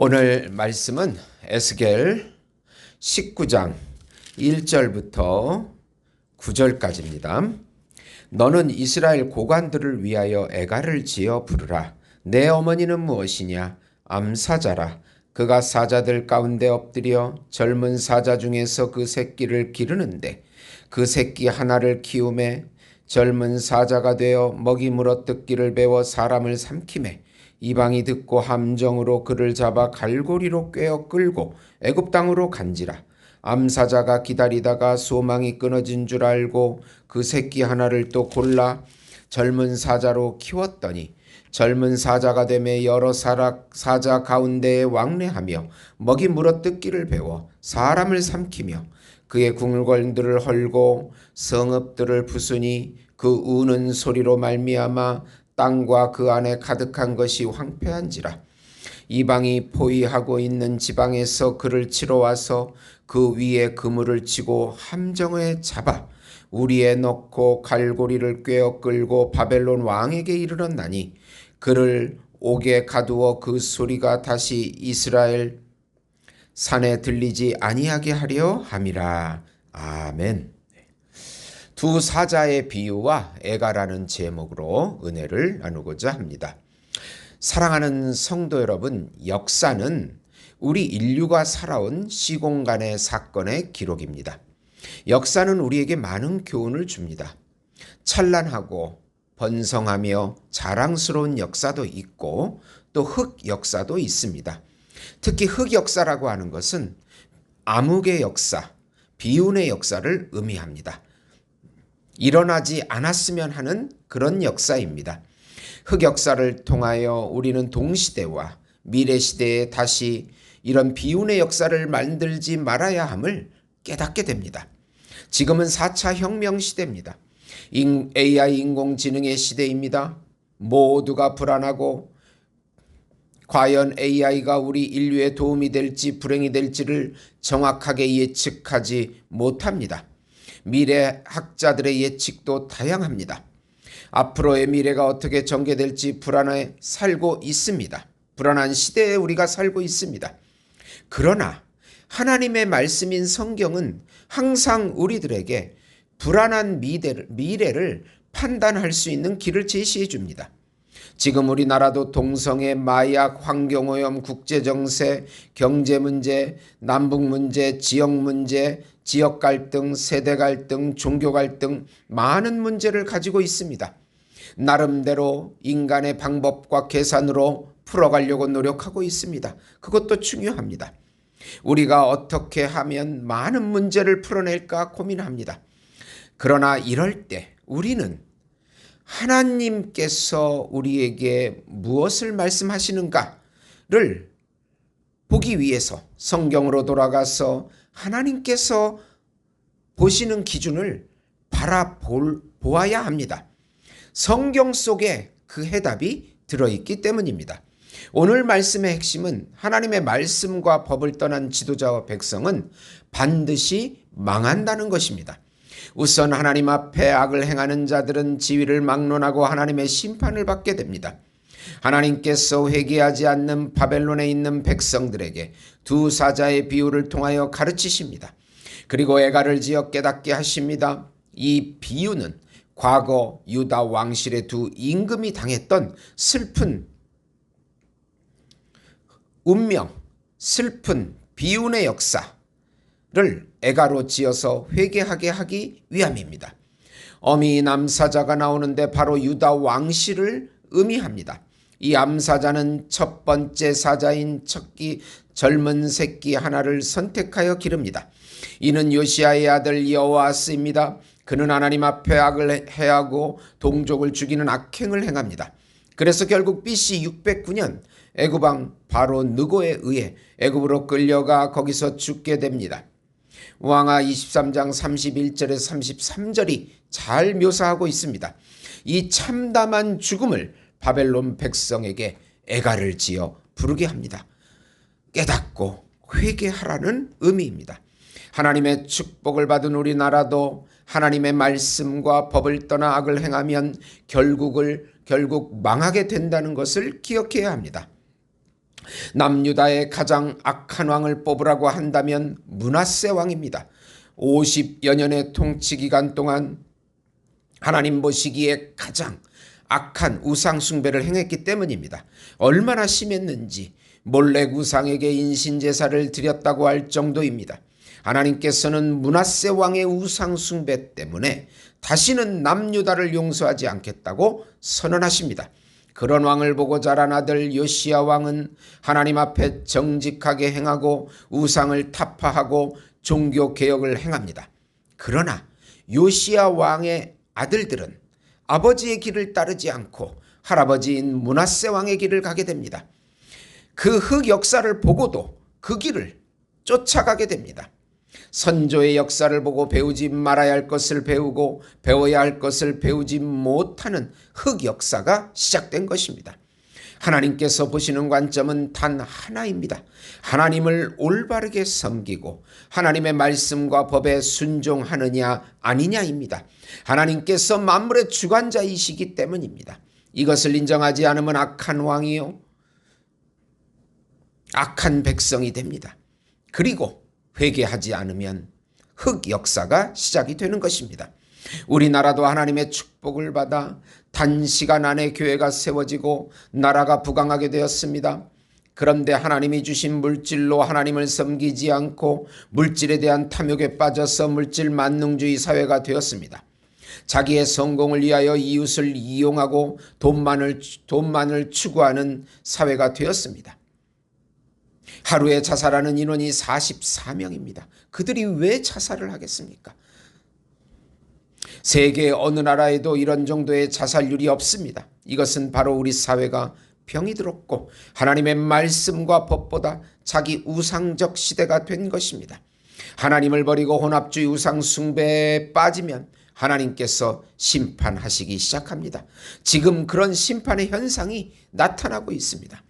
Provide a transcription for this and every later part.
오늘 말씀은 에스겔 19장 1절부터 9절까지입니다. 너는 이스라엘 고관들을 위하여 애가를 지어 부르라. 내 어머니는 무엇이냐? 암사자라. 그가 사자들 가운데 엎드려 젊은 사자 중에서 그 새끼를 기르는데 그 새끼 하나를 키우매 젊은 사자가 되어 먹이 물어뜯기를 배워 사람을 삼키매 이방이 듣고 함정으로 그를 잡아 갈고리로 꿰어 끌고 애굽 땅으로 간지라. 암사자가 기다리다가 소망이 끊어진 줄 알고 그 새끼 하나를 또 골라 젊은 사자로 키웠더니 젊은 사자가 되매 여러 사자 가운데에 왕래하며 먹이 물어뜯기를 배워 사람을 삼키며 그의 궁궐들을 헐고 성읍들을 부수니 그 우는 소리로 말미암아 땅과 그 안에 가득한 것이 황폐한지라. 이방이 포위하고 있는 지방에서 그를 치러 와서 그 위에 그물을 치고 함정에 잡아 우리에 넣고 갈고리를 꿰어 끌고 바벨론 왕에게 이르렀나니 그를 옥에 가두어 그 소리가 다시 이스라엘 산에 들리지 아니하게 하려 함이라. 아멘. 두 사자의 비유와 애가라는 제목으로 은혜를 나누고자 합니다. 사랑하는 성도 여러분, 역사는 우리 인류가 살아온 시공간의 사건의 기록입니다. 역사는 우리에게 많은 교훈을 줍니다. 찬란하고 번성하며 자랑스러운 역사도 있고 또 흑역사도 있습니다. 특히 흑역사라고 하는 것은 암흑의 역사, 비운의 역사를 의미합니다. 일어나지 않았으면 하는 그런 역사입니다. 흑역사를 통하여 우리는 동시대와 미래시대에 다시 이런 비운의 역사를 만들지 말아야 함을 깨닫게 됩니다. 지금은 4차 혁명 시대입니다. AI 인공지능의 시대입니다. 모두가 불안하고 과연 AI가 우리 인류에 도움이 될지 불행이 될지를 정확하게 예측하지 못합니다. 미래학자들의 예측도 다양합니다. 앞으로의 미래가 어떻게 전개될지 불안해 살고 있습니다. 불안한 시대에 우리가 살고 있습니다. 그러나 하나님의 말씀인 성경은 항상 우리들에게 불안한 미래를 판단할 수 있는 길을 제시해 줍니다. 지금 우리나라도 동성애, 마약, 환경오염, 국제정세, 경제문제, 남북문제, 지역문제, 지역갈등, 세대갈등, 종교갈등 많은 문제를 가지고 있습니다. 나름대로 인간의 방법과 계산으로 풀어가려고 노력하고 있습니다. 그것도 중요합니다. 우리가 어떻게 하면 많은 문제를 풀어낼까 고민합니다. 그러나 이럴 때 우리는 하나님께서 우리에게 무엇을 말씀하시는가를 보기 위해서 성경으로 돌아가서 하나님께서 보시는 기준을 바라보아야 합니다. 성경 속에 그 해답이 들어있기 때문입니다. 오늘 말씀의 핵심은 하나님의 말씀과 법을 떠난 지도자와 백성은 반드시 망한다는 것입니다. 우선 하나님 앞에 악을 행하는 자들은 지위를 막론하고 하나님의 심판을 받게 됩니다. 하나님께서 회개하지 않는 바벨론에 있는 백성들에게 두 사자의 비유를 통하여 가르치십니다. 그리고 애가를 지어 깨닫게 하십니다. 이 비유는 과거 유다 왕실의 두 임금이 당했던 슬픈 운명, 슬픈 비운의 역사를 애가로 지어서 회개하게 하기 위함입니다. 어미 남사자가 나오는데 바로 유다 왕실을 의미합니다. 이 암사자는 첫 번째 사자인 척기 젊은 새끼 하나를 선택하여 기릅니다. 이는 요시야의 아들 여호아스입니다. 그는 하나님 앞에 악을 해하고 동족을 죽이는 악행을 행합니다. 그래서 결국 BC 609년 애굽왕 바로 느고에 의해 애굽으로 끌려가 거기서 죽게 됩니다. 왕하 23장 31절에서 33절이 잘 묘사하고 있습니다. 이 참담한 죽음을 바벨론 백성에게 애가를 지어 부르게 합니다. 깨닫고 회개하라는 의미입니다. 하나님의 축복을 받은 우리나라도 하나님의 말씀과 법을 떠나 악을 행하면 결국 망하게 된다는 것을 기억해야 합니다. 남유다의 가장 악한 왕을 뽑으라고 한다면 므낫세 왕입니다. 50여 년의 통치 기간 동안 하나님 보시기에 가장 악한 우상 숭배를 행했기 때문입니다. 얼마나 심했는지 몰렉 우상에게 인신제사를 드렸다고 할 정도입니다. 하나님께서는 므낫세 왕의 우상 숭배 때문에 다시는 남유다를 용서하지 않겠다고 선언하십니다. 그런 왕을 보고 자란 아들 요시야 왕은 하나님 앞에 정직하게 행하고 우상을 타파하고 종교개혁을 행합니다. 그러나 요시야 왕의 아들들은 아버지의 길을 따르지 않고 할아버지인 므낫세 왕의 길을 가게 됩니다. 그 흑역사를 보고도 그 길을 쫓아가게 됩니다. 선조의 역사를 보고 배우지 말아야 할 것을 배우고 배워야 할 것을 배우지 못하는 흑역사가 시작된 것입니다. 하나님께서 보시는 관점은 단 하나입니다. 하나님을 올바르게 섬기고 하나님의 말씀과 법에 순종하느냐 아니냐입니다. 하나님께서 만물의 주관자이시기 때문입니다. 이것을 인정하지 않으면 악한 왕이요 악한 백성이 됩니다. 그리고 회개하지 않으면 흑역사가 시작이 되는 것입니다. 우리나라도 하나님의 축복을 받아 단시간 안에 교회가 세워지고 나라가 부강하게 되었습니다. 그런데 하나님이 주신 물질로 하나님을 섬기지 않고 물질에 대한 탐욕에 빠져서 물질 만능주의 사회가 되었습니다. 자기의 성공을 위하여 이웃을 이용하고 돈만을 추구하는 사회가 되었습니다. 하루에 자살하는 인원이 44명입니다. 그들이 왜 자살을 하겠습니까? 세계 어느 나라에도 이런 정도의 자살률이 없습니다. 이것은 바로 우리 사회가 병이 들었고 하나님의 말씀과 법보다 자기 우상적 시대가 된 것입니다. 하나님을 버리고 혼합주의 우상 숭배에 빠지면 하나님께서 심판하시기 시작합니다. 지금 그런 심판의 현상이 나타나고 있습니다.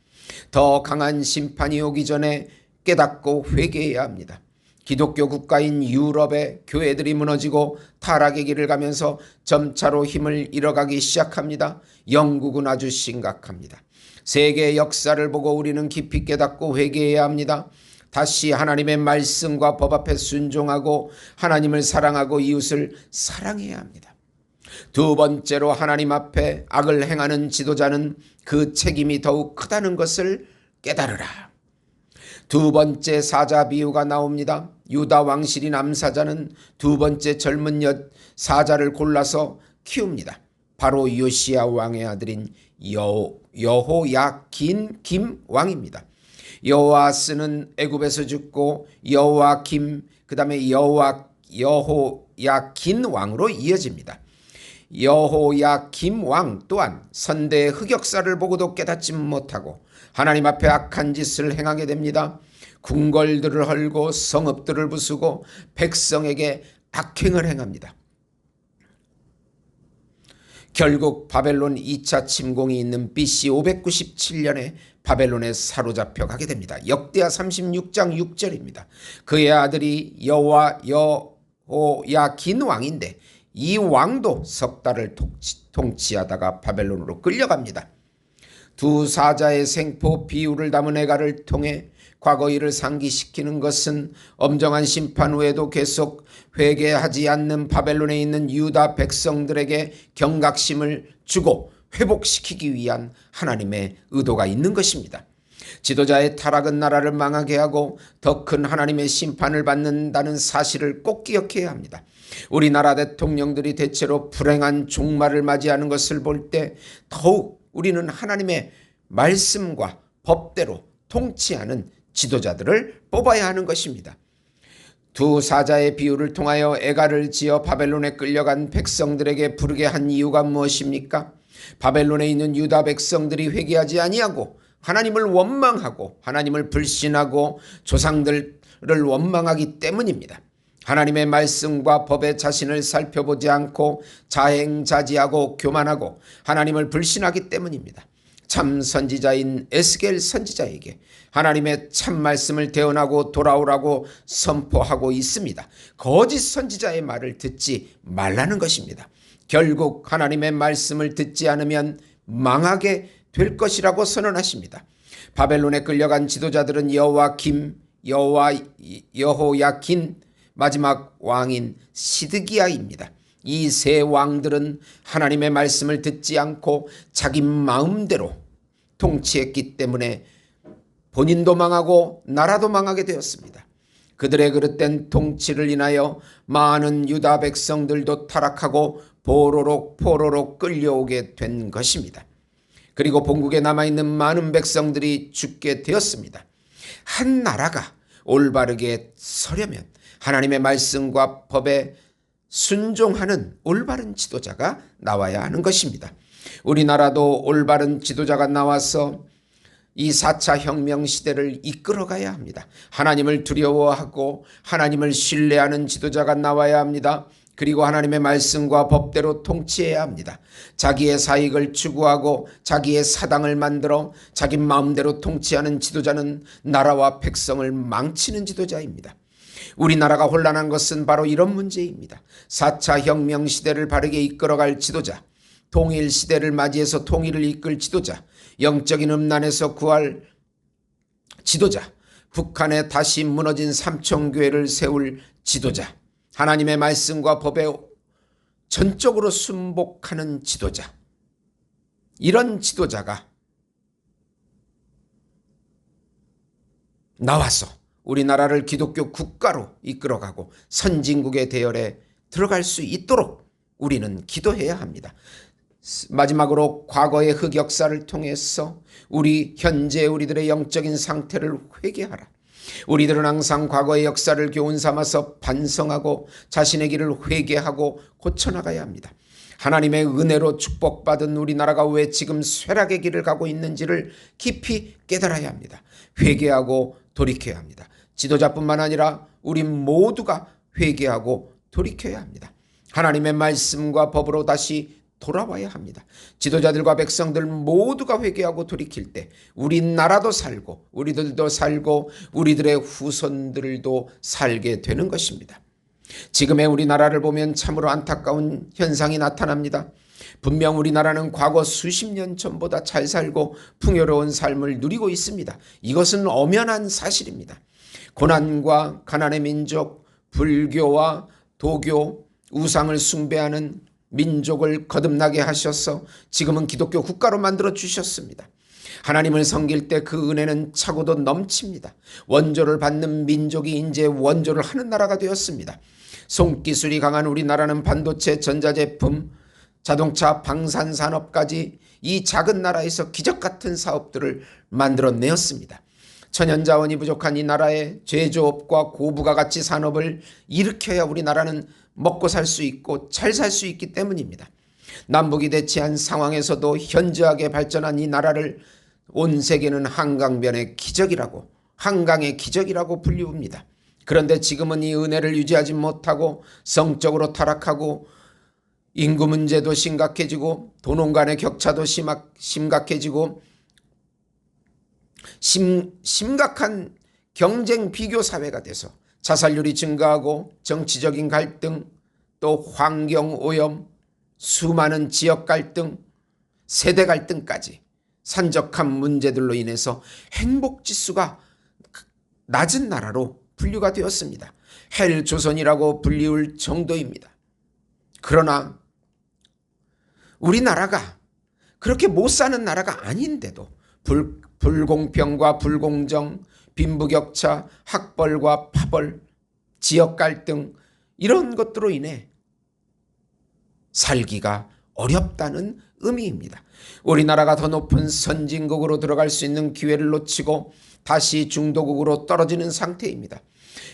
더 강한 심판이 오기 전에 깨닫고 회개해야 합니다. 기독교 국가인 유럽의 교회들이 무너지고 타락의 길을 가면서 점차로 힘을 잃어가기 시작합니다. 영국은 아주 심각합니다. 세계의 역사를 보고 우리는 깊이 깨닫고 회개해야 합니다. 다시 하나님의 말씀과 법 앞에 순종하고 하나님을 사랑하고 이웃을 사랑해야 합니다. 두 번째로 하나님 앞에 악을 행하는 지도자는 그 책임이 더욱 크다는 것을 깨달으라. 두 번째 사자 비유가 나옵니다. 유다 왕실인 암사자는 두 번째 젊은 사자를 골라서 키웁니다. 바로 요시야 왕의 아들인 여호야긴 왕입니다. 여호아스는 애굽에서 죽고 여호아김 그 다음에 여호야긴 왕으로 이어집니다. 여호야김 왕 또한 선대의 흑역사를 보고도 깨닫지 못하고 하나님 앞에 악한 짓을 행하게 됩니다. 궁궐들을 헐고 성읍들을 부수고 백성에게 악행을 행합니다. 결국 바벨론 2차 침공이 있는 BC 597년에 바벨론에 사로잡혀 가게 됩니다. 역대하 36장 6절입니다. 그의 아들이 여호야긴 왕인데 이 왕도 석 달을 통치하다가 바벨론으로 끌려갑니다. 두 사자의 생포 비유를 담은 애가를 통해 과거 일을 상기시키는 것은 엄정한 심판 후에도 계속 회개하지 않는 바벨론에 있는 유다 백성들에게 경각심을 주고 회복시키기 위한 하나님의 의도가 있는 것입니다. 지도자의 타락은 나라를 망하게 하고 더 큰 하나님의 심판을 받는다는 사실을 꼭 기억해야 합니다. 우리나라 대통령들이 대체로 불행한 종말을 맞이하는 것을 볼 때 더욱 우리는 하나님의 말씀과 법대로 통치하는 지도자들을 뽑아야 하는 것입니다. 두 사자의 비유를 통하여 애가를 지어 바벨론에 끌려간 백성들에게 부르게 한 이유가 무엇입니까? 바벨론에 있는 유다 백성들이 회개하지 아니하고 하나님을 원망하고 하나님을 불신하고 조상들을 원망하기 때문입니다. 하나님의 말씀과 법에 자신을 살펴보지 않고 자행자지하고 교만하고 하나님을 불신하기 때문입니다. 참 선지자인 에스겔 선지자에게 하나님의 참 말씀을 대언하고 돌아오라고 선포하고 있습니다. 거짓 선지자의 말을 듣지 말라는 것입니다. 결국 하나님의 말씀을 듣지 않으면 망하게 될 것이라고 선언하십니다. 바벨론에 끌려간 지도자들은 여호야킨, 마지막 왕인 시드기야입니다. 이 세 왕들은 하나님의 말씀을 듣지 않고 자기 마음대로 통치했기 때문에 본인도 망하고 나라도 망하게 되었습니다. 그들의 그릇된 통치를 인하여 많은 유다 백성들도 타락하고 포로록 끌려오게 된 것입니다. 그리고 본국에 남아있는 많은 백성들이 죽게 되었습니다. 한 나라가 올바르게 서려면 하나님의 말씀과 법에 순종하는 올바른 지도자가 나와야 하는 것입니다. 우리나라도 올바른 지도자가 나와서 이 4차 혁명 시대를 이끌어가야 합니다. 하나님을 두려워하고 하나님을 신뢰하는 지도자가 나와야 합니다. 그리고 하나님의 말씀과 법대로 통치해야 합니다. 자기의 사익을 추구하고 자기의 사당을 만들어 자기 마음대로 통치하는 지도자는 나라와 백성을 망치는 지도자입니다. 우리나라가 혼란한 것은 바로 이런 문제입니다. 4차 혁명 시대를 바르게 이끌어갈 지도자, 통일 시대를 맞이해서 통일을 이끌 지도자, 영적인 음란에서 구할 지도자, 북한에 다시 무너진 삼천교회를 세울 지도자, 하나님의 말씀과 법에 전적으로 순복하는 지도자, 이런 지도자가 나와서 우리나라를 기독교 국가로 이끌어가고 선진국의 대열에 들어갈 수 있도록 우리는 기도해야 합니다. 마지막으로 과거의 흑역사를 통해서 현재 우리들의 영적인 상태를 회개하라. 우리들은 항상 과거의 역사를 교훈 삼아서 반성하고 자신의 길을 회개하고 고쳐나가야 합니다. 하나님의 은혜로 축복받은 우리나라가 왜 지금 쇠락의 길을 가고 있는지를 깊이 깨달아야 합니다. 회개하고 돌이켜야 합니다. 지도자뿐만 아니라 우리 모두가 회개하고 돌이켜야 합니다. 하나님의 말씀과 법으로 다시 돌아와야 합니다. 지도자들과 백성들 모두가 회개하고 돌이킬 때 우리나라도 살고 우리들도 살고 우리들의 후손들도 살게 되는 것입니다. 지금의 우리나라를 보면 참으로 안타까운 현상이 나타납니다. 분명 우리나라는 과거 수십 년 전보다 잘 살고 풍요로운 삶을 누리고 있습니다. 이것은 엄연한 사실입니다. 고난과 가난의 민족, 불교와 도교, 우상을 숭배하는 민족을 거듭나게 하셔서 지금은 기독교 국가로 만들어 주셨습니다. 하나님을 섬길 때 그 은혜는 차고도 넘칩니다. 원조를 받는 민족이 이제 원조를 하는 나라가 되었습니다. 손기술이 강한 우리나라는 반도체, 전자제품, 자동차, 방산산업까지 이 작은 나라에서 기적 같은 사업들을 만들어내었습니다. 천연자원이 부족한 이 나라에 제조업과 고부가 가치 산업을 일으켜야 우리나라는 먹고 살 수 있고 잘 살 수 있기 때문입니다. 남북이 대치한 상황에서도 현저하게 발전한 이 나라를 온 세계는 한강의 기적이라고 불리웁니다. 그런데 지금은 이 은혜를 유지하지 못하고 성적으로 타락하고 인구 문제도 심각해지고 도농 간의 격차도 심각해지고 심각한 경쟁 비교 사회가 돼서 자살률이 증가하고 정치적인 갈등, 또 환경 오염, 수많은 지역 갈등, 세대 갈등까지 산적한 문제들로 인해서 행복지수가 낮은 나라로 분류가 되었습니다. 헬조선이라고 불리울 정도입니다. 그러나 우리나라가 그렇게 못 사는 나라가 아닌데도 불공평과 불공정, 빈부격차, 학벌과 파벌, 지역 갈등 이런 것들로 인해 살기가 어렵다는 의미입니다. 우리나라가 더 높은 선진국으로 들어갈 수 있는 기회를 놓치고 다시 중도국으로 떨어지는 상태입니다.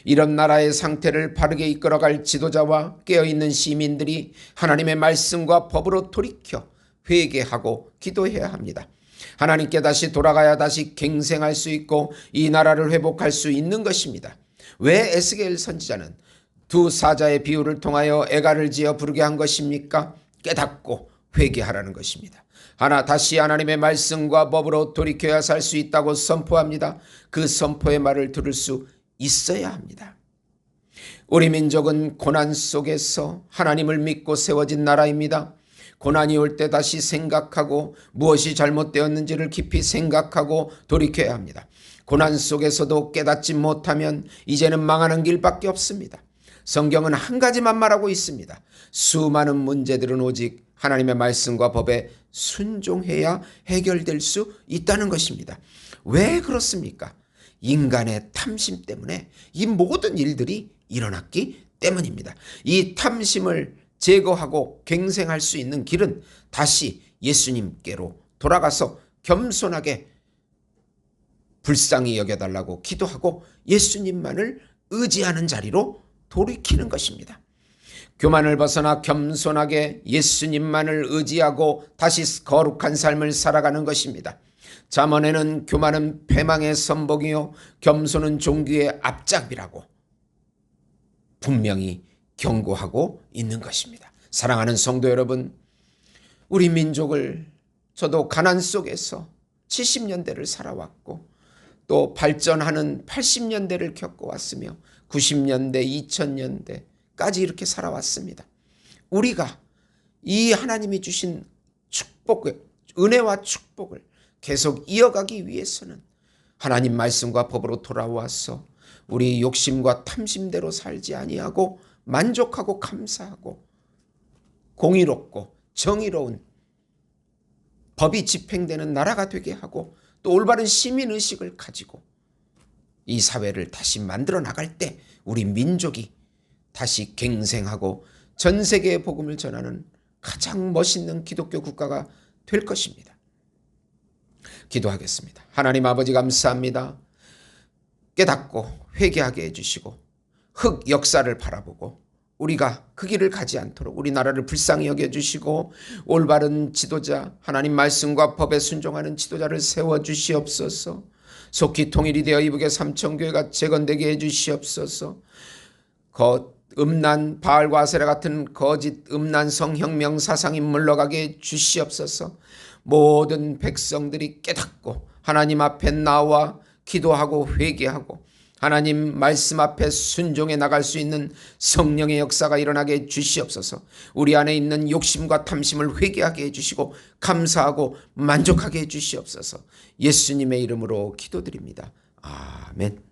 이런 나라의 상태를 바르게 이끌어갈 지도자와 깨어있는 시민들이 하나님의 말씀과 법으로 돌이켜 회개하고 기도해야 합니다. 하나님께 다시 돌아가야 다시 갱생할 수 있고 이 나라를 회복할 수 있는 것입니다. 왜 에스겔 선지자는 두 사자의 비유를 통하여 애가를 지어 부르게 한 것입니까? 깨닫고 회개하라는 것입니다. 다시 하나님의 말씀과 법으로 돌이켜야 살 수 있다고 선포합니다. 그 선포의 말을 들을 수 있어야 합니다. 우리 민족은 고난 속에서 하나님을 믿고 세워진 나라입니다. 고난이 올 때 다시 생각하고 무엇이 잘못되었는지를 깊이 생각하고 돌이켜야 합니다. 고난 속에서도 깨닫지 못하면 이제는 망하는 길밖에 없습니다. 성경은 한 가지만 말하고 있습니다. 수많은 문제들은 오직 하나님의 말씀과 법에 순종해야 해결될 수 있다는 것입니다. 왜 그렇습니까? 인간의 탐심 때문에 이 모든 일들이 일어났기 때문입니다. 이 탐심을 제거하고 갱생할 수 있는 길은 다시 예수님께로 돌아가서 겸손하게 불쌍히 여겨달라고 기도하고 예수님만을 의지하는 자리로 돌이키는 것입니다. 교만을 벗어나 겸손하게 예수님만을 의지하고 다시 거룩한 삶을 살아가는 것입니다. 잠언에는 교만은 패망의 선봉이요 겸손은 종기의 앞잡이라고 분명히 경고하고 있는 것입니다. 사랑하는 성도 여러분, 우리 민족을 저도 가난 속에서 70년대를 살아왔고 또 발전하는 80년대를 겪어왔으며 90년대, 2000년대까지 이렇게 살아왔습니다. 우리가 이 하나님이 주신 축복을, 은혜와 축복을 계속 이어가기 위해서는 하나님 말씀과 법으로 돌아와서 우리 욕심과 탐심대로 살지 아니하고 만족하고 감사하고 공의롭고 정의로운 법이 집행되는 나라가 되게 하고 또 올바른 시민의식을 가지고 이 사회를 다시 만들어 나갈 때 우리 민족이 다시 갱생하고 전 세계의 복음을 전하는 가장 멋있는 기독교 국가가 될 것입니다. 기도하겠습니다. 하나님 아버지 감사합니다. 깨닫고 회개하게 해주시고 흑 역사를 바라보고 우리가 그 길을 가지 않도록 우리나라를 불쌍히 여겨주시고 올바른 지도자, 하나님 말씀과 법에 순종하는 지도자를 세워주시옵소서. 속히 통일이 되어 이북의 삼천교회가 재건되게 해주시옵소서. 음란 바알과 아세라 같은 거짓 음란 성혁명 사상이 물러가게 해주시옵소서. 모든 백성들이 깨닫고 하나님 앞에 나와 기도하고 회개하고 하나님 말씀 앞에 순종해 나갈 수 있는 성령의 역사가 일어나게 해주시옵소서. 우리 안에 있는 욕심과 탐심을 회개하게 해주시고 감사하고 만족하게 해주시옵소서. 예수님의 이름으로 기도드립니다. 아멘.